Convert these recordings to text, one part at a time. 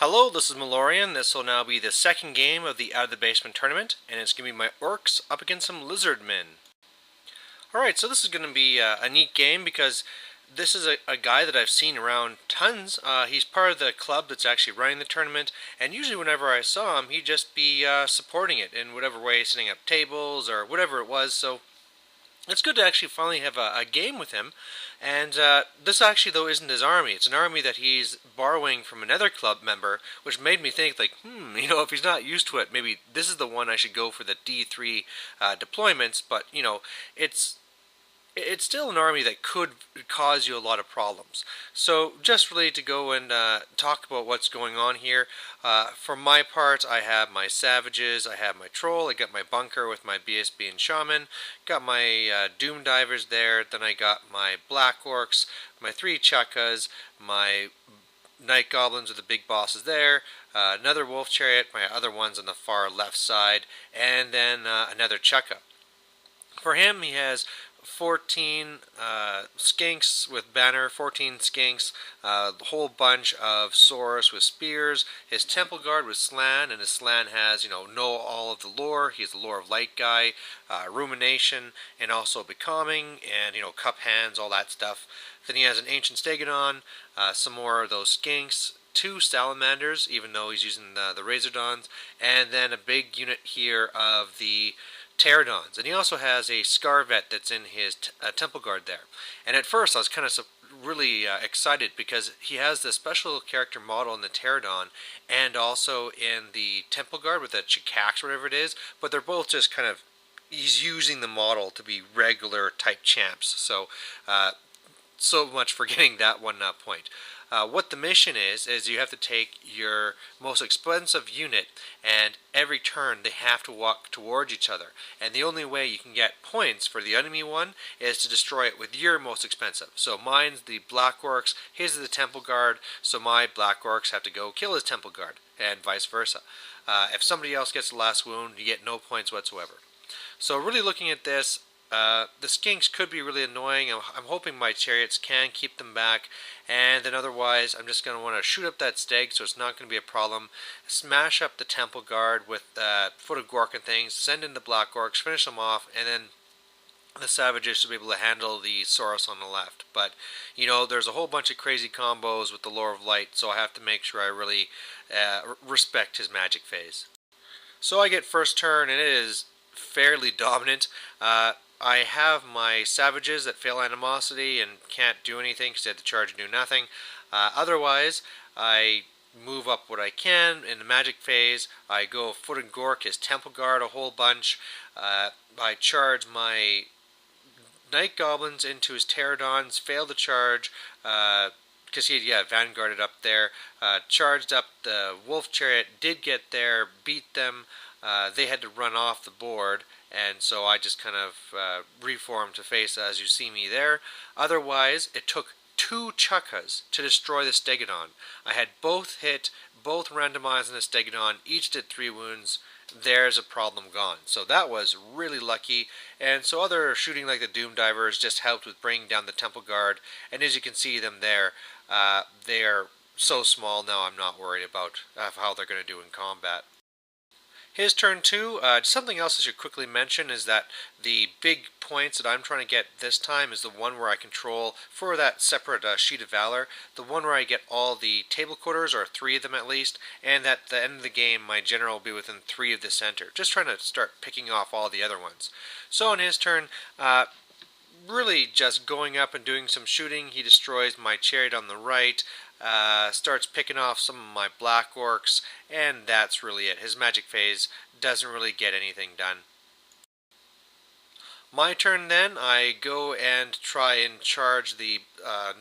Hello, this is Malorian. This will now be the second game of the Out of the Basement tournament, and it's going to be my Orcs up against some Lizardmen. Alright, so this is going to be a neat game because this is a guy that I've seen around tons. He's part of the club that's actually running the tournament, and usually whenever I saw him, he'd just be supporting it in whatever way, setting up tables or whatever it was, so it's good to actually finally have a game with him. And this actually, though, isn't his army. It's an army that he's borrowing from another club member, which made me think, like, if he's not used to it, maybe this is the one I should go for the D3 deployments. But, it's still an army that could cause you a lot of problems. So just really to go and talk about what's going on here. For my part, I have my savages, I have my troll, I got my bunker with my BSB and shaman, got my doom divers there, then I got my black orcs, my 3 chukkas, my night goblins with the big bosses there, another wolf chariot, my other ones on the far left side, and then another chukka. For him, he has 14 skinks with banner, 14 skinks, a whole bunch of Saurus with spears, his temple guard with slan, and his slan has, know all of the lore. He's the lore of light guy, rumination, and also becoming, and, cup hands, all that stuff. Then he has an ancient stegodon, some more of those skinks, 2 salamanders, even though he's using the Razordons, and then a big unit here of the pterodons. And he also has a Scarvet that's in his temple guard there. And at first I was kind of really excited because he has the special character model in the pterodon and also in the temple guard with the Chikax, whatever it is, but they're both just kind of, he's using the model to be regular type champs. So so much for getting that one point. What the mission is you have to take your most expensive unit, and every turn they have to walk towards each other. And the only way you can get points for the enemy one is to destroy it with your most expensive. So mine's the Black Orcs, his is the Temple Guard, so my Black Orcs have to go kill his Temple Guard, and vice versa. If somebody else gets the last wound, you get no points whatsoever. So really looking at this, the skinks could be really annoying. I'm hoping my chariots can keep them back, and then otherwise I'm just going to want to shoot up that steg so it's not going to be a problem. Smash up the temple guard with foot of gork and things, send in the black orcs, finish them off, and then the savages should be able to handle the Saurus on the left. But, there's a whole bunch of crazy combos with the lore of light, so I have to make sure I really respect his magic phase. So I get first turn, and it is fairly dominant. I have my savages that fail animosity and can't do anything because they have to charge and do nothing. Otherwise, I move up what I can in the magic phase. I go foot and gork his temple guard a whole bunch. I charge my night goblins into his pterodons, fail to charge because he had vanguarded up there. Charged up the wolf chariot, did get there, beat them. They had to run off the board, and so I just kind of reformed to face as you see me there. Otherwise, it took 2 chukkas to destroy the stegodon. I had both hit, both randomized in the stegodon, each did 3 wounds. There's a problem gone. So that was really lucky, and so other shooting like the Doom Divers just helped with bringing down the Temple Guard, and as you can see them there, they are so small now I'm not worried about how they're going to do in combat. His turn 2, something else I should quickly mention is that the big points that I'm trying to get this time is the one where I control, for that separate sheet of valor, the one where I get all the table quarters, or 3 of them at least, and at the end of the game my general will be within 3 of the center. Just trying to start picking off all the other ones. So on his turn, really just going up and doing some shooting. He destroys my chariot on the right, starts picking off some of my black orcs, and that's really it. His magic phase doesn't really get anything done. My turn then, I go and try and charge the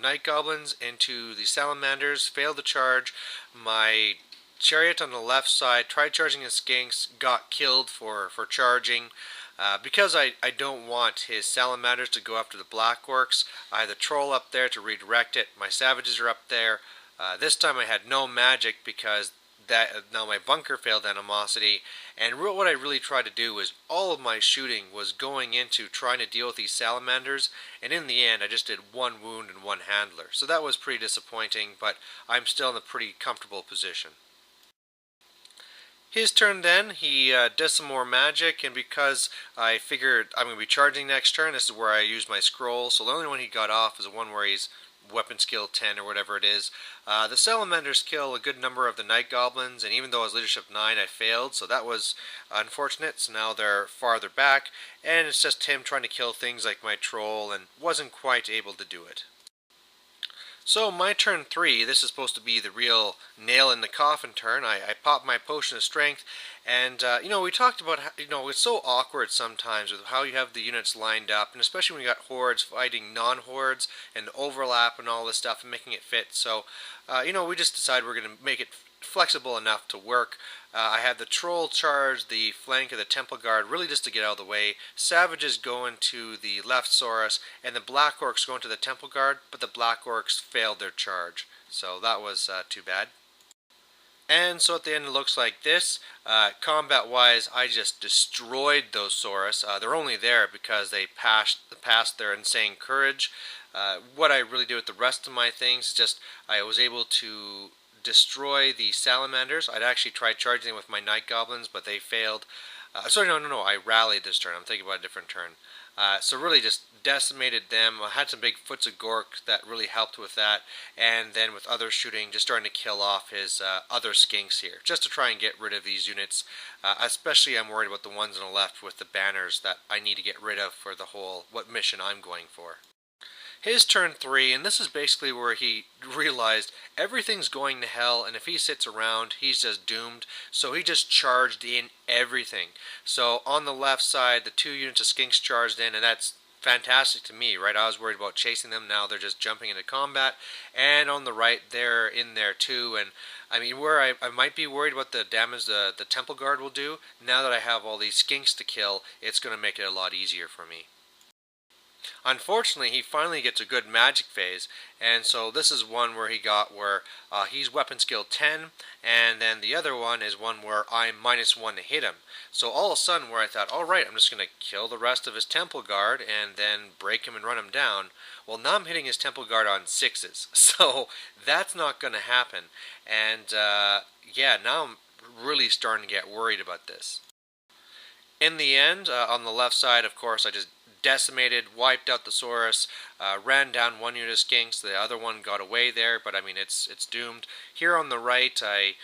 night goblins into the salamanders, fail to charge. My chariot on the left side tried charging his skinks, got killed for charging. Because I don't want his salamanders to go after the black orcs, I have the troll up there to redirect it. My savages are up there. This time I had no magic because now my bunker failed animosity, and what I really tried to do was all of my shooting was going into trying to deal with these salamanders, and in the end I just did 1 wound and 1 handler. So that was pretty disappointing, but I'm still in a pretty comfortable position. His turn then, he does some more magic, and because I figured I'm going to be charging next turn, this is where I use my scroll, so the only one he got off is the one where he's weapon skill 10 or whatever it is. The Salamanders kill a good number of the Night Goblins, and even though I was leadership 9, I failed, so that was unfortunate, so now they're farther back, and it's just him trying to kill things like my Troll, and wasn't quite able to do it. So my turn 3, this is supposed to be the real nail in the coffin turn. I pop my potion of strength, and we talked about how, it's so awkward sometimes with how you have the units lined up, and especially when you got hordes fighting non-hordes and overlap and all this stuff and making it fit. So we just decided we're going to make it flexible enough to work. I had the Troll charge the flank of the Temple Guard, really just to get out of the way. Savages going to the left Saurus, and the Black Orcs going to the Temple Guard, but the Black Orcs failed their charge. So that was too bad. And so at the end it looks like this. Combat-wise, I just destroyed those Saurus. They're only there because they passed their insane courage. What I really did with the rest of my things is just I was able to destroy the salamanders. I'd actually tried charging them with my night goblins, but they failed. Sorry, no. I rallied this turn. I'm thinking about a different turn. So really just decimated them. I had some big foots of Gork that really helped with that. And then with other shooting, just starting to kill off his other skinks here, just to try and get rid of these units. Especially I'm worried about the ones on the left with the banners that I need to get rid of for the whole, what mission I'm going for. His turn 3, and this is basically where he realized everything's going to hell, and if he sits around, he's just doomed. So he just charged in everything. So on the left side, the 2 units of skinks charged in, and that's fantastic to me, right? I was worried about chasing them. Now they're just jumping into combat. And on the right, they're in there too. And I mean, where I might be worried about the damage the Temple Guard will do, now that I have all these skinks to kill, it's going to make it a lot easier for me. Unfortunately, he finally gets a good magic phase, and so this is one where he's weapon skill 10, and then the other one is one where I'm -1 to hit him. So all of a sudden, where I thought, alright, I'm just going to kill the rest of his Temple Guard and then break him and run him down. Well, now I'm hitting his Temple Guard on 6s, so that's not going to happen. And now I'm really starting to get worried about this. In the end, on the left side, of course, I just decimated, wiped out the Saurus, ran down one unit of skinks. The other one got away there, but I mean it's doomed. Here on the right, it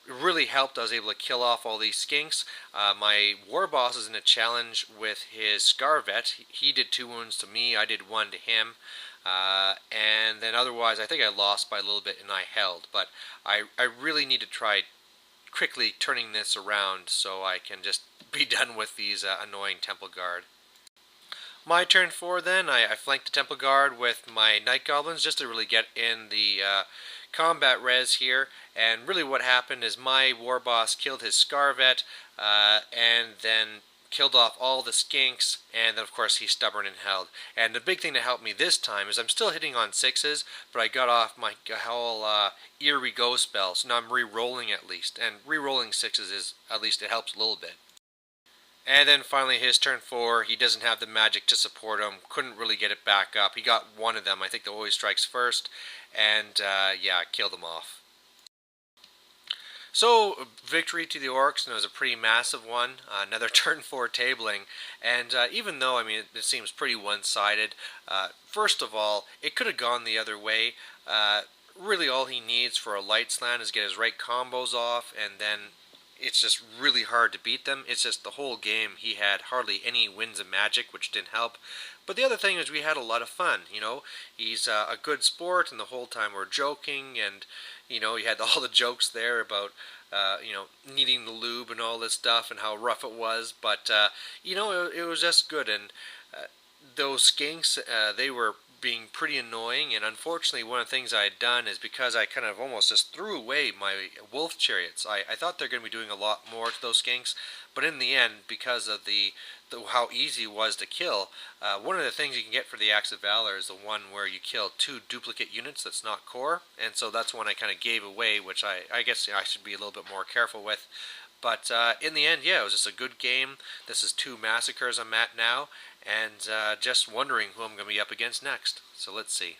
really helped. I was able to kill off all these skinks. My war boss is in a challenge with his Scarvet. He did 2 wounds to me. I did 1 to him. And then otherwise, I think I lost by a little bit and I held. But I really need to try quickly turning this around so I can just be done with these annoying Temple Guard. My turn 4 then, I flanked the Temple Guard with my Night Goblins just to really get in the combat res here. And really what happened is my war boss killed his Scarvet and then killed off all the skinks, and then of course he's stubborn and held. And the big thing to help me this time is I'm still hitting on 6s, but I got off my whole Eerie Go spell, so now I'm re-rolling at least. And re-rolling 6s is, at least it helps a little bit. And then finally his turn 4, he doesn't have the magic to support him, couldn't really get it back up. He got one of them, I think the always strikes first, and killed him off. So, victory to the Orcs, and it was a pretty massive one, another turn 4 tabling, and even though, it seems pretty one-sided, first of all, it could have gone the other way. Really all he needs for a light slant is get his right combos off, and then it's just really hard to beat them. It's just the whole game he had hardly any wins of magic, which didn't help. But the other thing is we had a lot of fun, He's a good sport, and the whole time we're joking, and, he had all the jokes there about, needing the lube and all this stuff and how rough it was. But, it was just good. And those skinks, they were being pretty annoying, and unfortunately one of the things I had done is because I kind of almost just threw away my wolf chariots. I thought they're going to be doing a lot more to those skinks, but in the end, because of how easy it was to kill, one of the things you can get for the Axe of Valor is the one where you kill 2 duplicate units that's not core, and so that's one I kind of gave away, which I guess I should be a little bit more careful with. But in the end, it was just a good game. This is 2 massacres I'm at now, and just wondering who I'm going to be up against next. So let's see.